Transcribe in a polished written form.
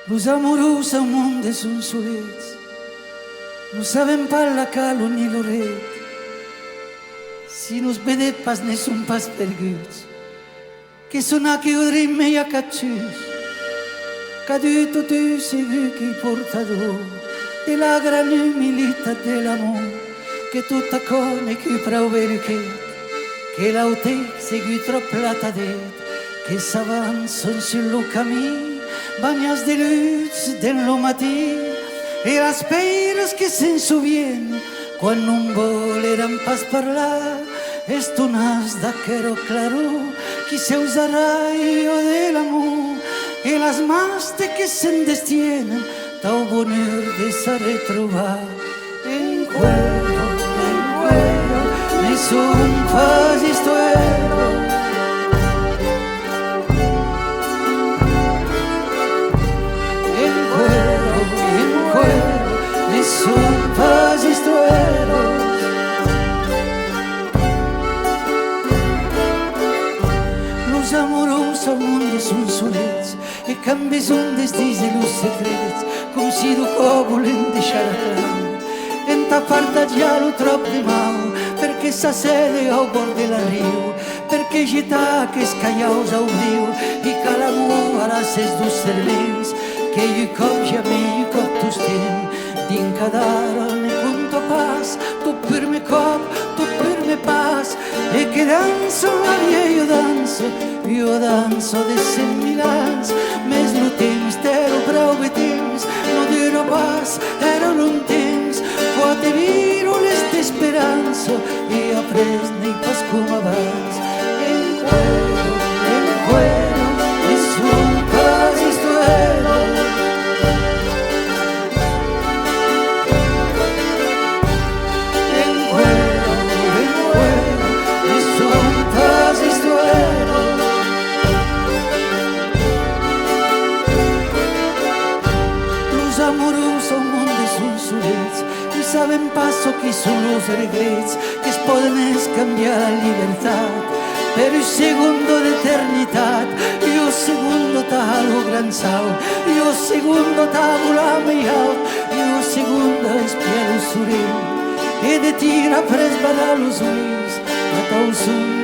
Los amorosos au monde són solets, no saben parlar calo ni l'oret. Si nos vedet pas ne són pas perguts, que són a que odrim me a catxus, que du tot segur que hi portador de la gran humilitat de l'amor, que tot acone que prou veriquet, que l'autec segur trop platadet, que s'avancen sur lo camí, bañas de luz del lo matí, e las peiras que se'n sovien, quan non voleran pas parlar, estonats d'aquero claror, qui se usarà io de l'amor, e las maste que se'n destienen, tau bonheur de se retrobar. En cuero, ne son pas histuero, son pas histueros. Los amorosos al monde són solets e can beson des dits los secrets, com si du cop volen deixar clar. En ta part ja lo trop de mau, perquè s'assede au bord de la riu, perquè geta que es callaus au riu, i que l'amor a les ses dos cervells, que jo cop ja me jo cop tostem, din cada ne conto pas, tu primer cop, tu primer pas, e che danzo la via io danzo de 100.000 anys, més no temps, t'ero prou de temps, no dirò pas, era un temps, quan te viro les d'esperança, i après n'hi pas com abans. En cuero, és un pas histuero, saben paso que són los regrets que es poden canviar a llibertat per un segundo d'eternitat, i un segundo t'ha lo gran salt, i un segundo t'ha volat més alt, i un segundo espiar lo sorell e de tira per esbarar los ulls a tau som